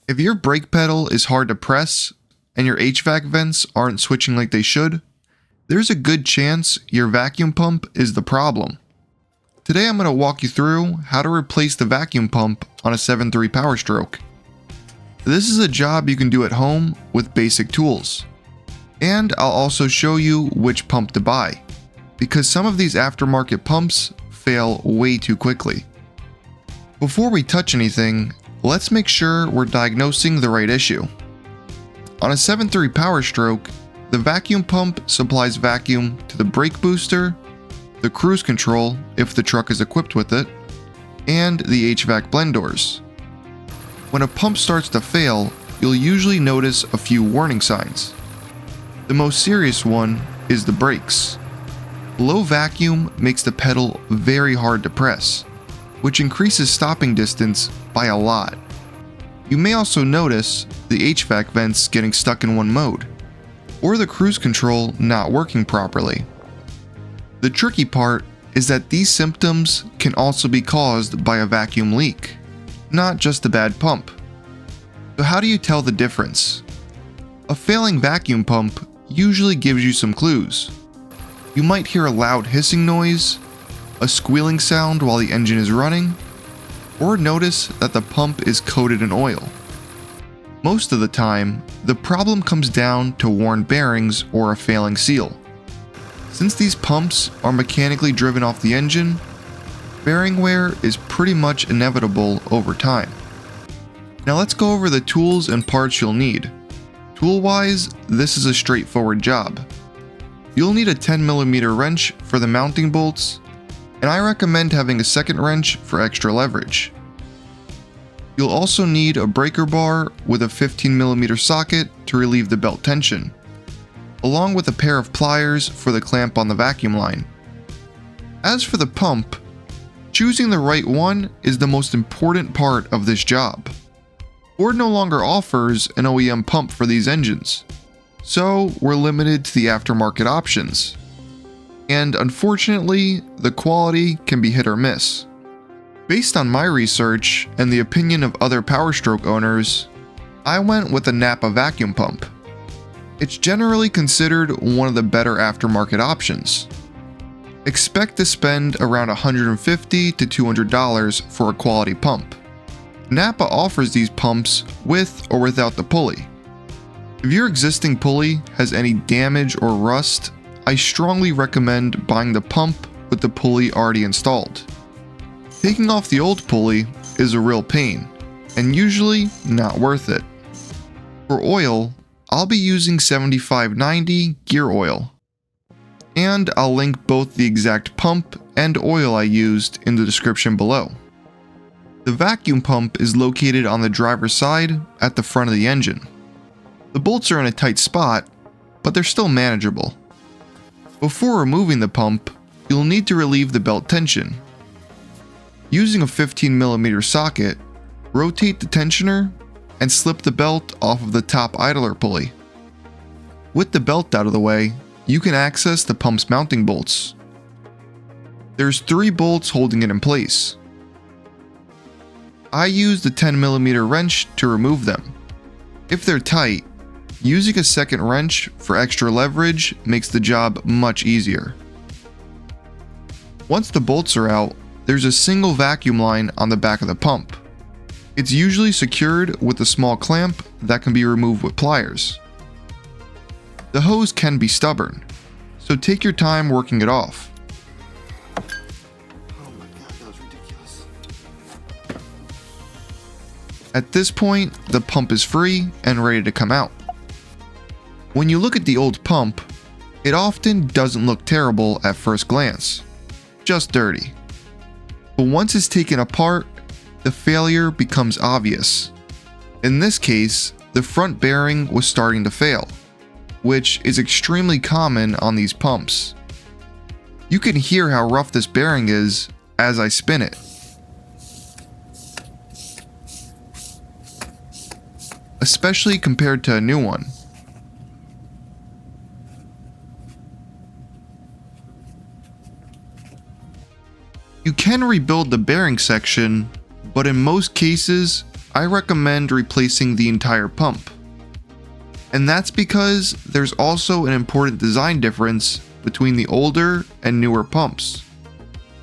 If your brake pedal is hard to press and your HVAC vents aren't switching like they should, there's a good chance your vacuum pump is the problem. Today I'm going to walk you through how to replace the vacuum pump on a 7.3 Powerstroke. This is a job you can do at home with basic tools. And I'll also show you which pump to buy, because some of these aftermarket pumps fail way too quickly. Before we touch anything, let's make sure we're diagnosing the right issue. On a 7.3 Powerstroke, the vacuum pump supplies vacuum to the brake booster, the cruise control if the truck is equipped with it, and the HVAC blend doors. When a pump starts to fail, you'll usually notice a few warning signs. The most serious one is the brakes. Low vacuum makes the pedal very hard to press, which increases stopping distance by a lot. You may also notice the HVAC vents getting stuck in one mode, or the cruise control not working properly. The tricky part is that these symptoms can also be caused by a vacuum leak, not just a bad pump. So how do you tell the difference? A failing vacuum pump usually gives you some clues. You might hear a loud hissing noise, a squealing sound while the engine is running, or notice that the pump is coated in oil. Most of the time, the problem comes down to worn bearings or a failing seal. Since these pumps are mechanically driven off the engine, bearing wear is pretty much inevitable over time. Now let's go over the tools and parts you'll need. Tool-wise, this is a straightforward job. You'll need a 10mm wrench for the mounting bolts, and I recommend having a second wrench for extra leverage. You'll also need a breaker bar with a 15mm socket to relieve the belt tension, along with a pair of pliers for the clamp on the vacuum line. As for the pump, choosing the right one is the most important part of this job. Ford no longer offers an OEM pump for these engines, so we're limited to the aftermarket options. And unfortunately, the quality can be hit or miss. Based on my research and the opinion of other Powerstroke owners, I went with a Napa vacuum pump. It's generally considered one of the better aftermarket options. Expect to spend around $150 to $200 for a quality pump. Napa offers these pumps with or without the pulley. If your existing pulley has any damage or rust, I strongly recommend buying the pump with the pulley already installed. Taking off the old pulley is a real pain, and usually not worth it. For oil, I'll be using 75/90 gear oil, and I'll link both the exact pump and oil I used in the description below. The vacuum pump is located on the driver's side at the front of the engine. The bolts are in a tight spot, but they're still manageable. Before removing the pump, you'll need to relieve the belt tension. Using a 15mm socket, rotate the tensioner and slip the belt off of the top idler pulley. With the belt out of the way, you can access the pump's mounting bolts. There's 3 bolts holding it in place. I used a 10mm wrench to remove them. If they're tight, using a second wrench for extra leverage makes the job much easier. Once the bolts are out, there's a single vacuum line on the back of the pump. It's usually secured with a small clamp that can be removed with pliers. The hose can be stubborn, so take your time working it off. At this point, the pump is free and ready to come out. When you look at the old pump, it often doesn't look terrible at first glance, just dirty. But once it's taken apart, the failure becomes obvious. In this case, the front bearing was starting to fail, which is extremely common on these pumps. You can hear how rough this bearing is as I spin it. Especially compared to a new one. You can rebuild the bearing section, but in most cases, I recommend replacing the entire pump. And that's because there's also an important design difference between the older and newer pumps.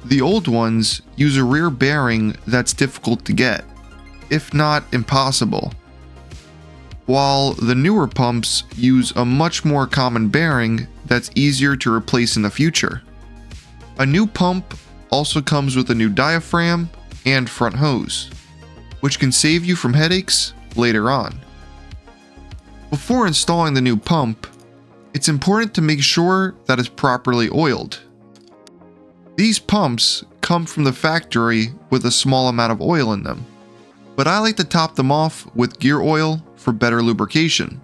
The old ones use a rear bearing that's difficult to get, if not impossible, while the newer pumps use a much more common bearing that's easier to replace in the future. A new pump also comes with a new diaphragm and front hose, which can save you from headaches later on. Before installing the new pump, it's important to make sure that it's properly oiled. These pumps come from the factory with a small amount of oil in them, but I like to top them off with gear oil for better lubrication.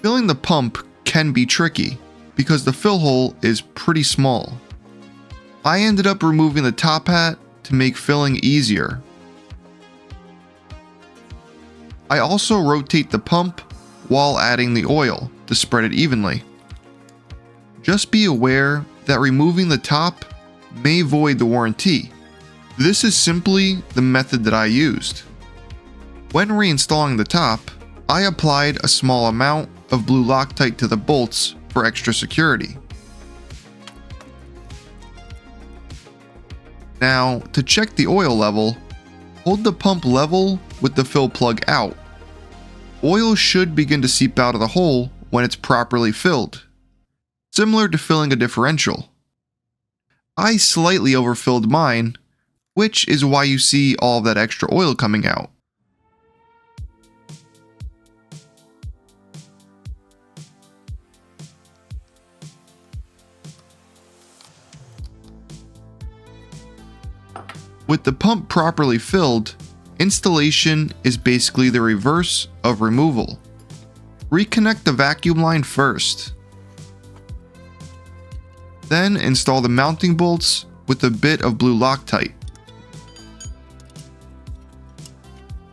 Filling the pump can be tricky because the fill hole is pretty small. I ended up removing the top hat to make filling easier. I also rotate the pump while adding the oil to spread it evenly. Just be aware that removing the top may void the warranty. This is simply the method that I used. When reinstalling the top, I applied a small amount of blue Locktight to the bolts for extra security. Now, to check the oil level, hold the pump level with the fill plug out. Oil should begin to seep out of the hole when it's properly filled, similar to filling a differential. I slightly overfilled mine, which is why you see all of that extra oil coming out. With the pump properly filled, installation is basically the reverse of removal. Reconnect the vacuum line first. Then install the mounting bolts with a bit of blue Locktight.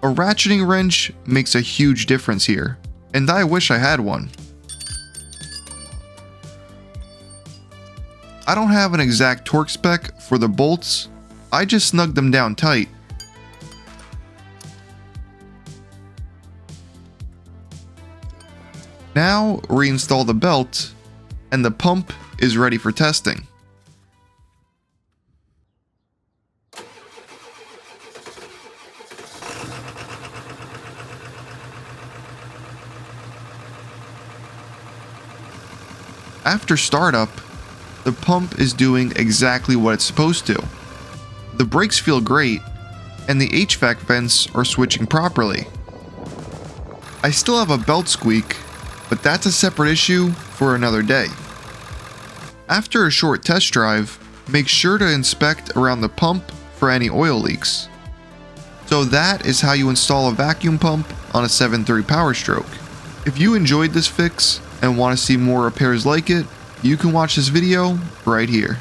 A ratcheting wrench makes a huge difference here, and I wish I had one. I don't have an exact torque spec for the bolts, I just snugged them down tight. Now reinstall the belt, and the pump is ready for testing. After startup, the pump is doing exactly what it's supposed to. The brakes feel great, and the HVAC vents are switching properly. I still have a belt squeak, but that's a separate issue for another day. After a short test drive, make sure to inspect around the pump for any oil leaks. So that is how you install a vacuum pump on a 7.3 Powerstroke. If you enjoyed this fix and want to see more repairs like it, you can watch this video right here.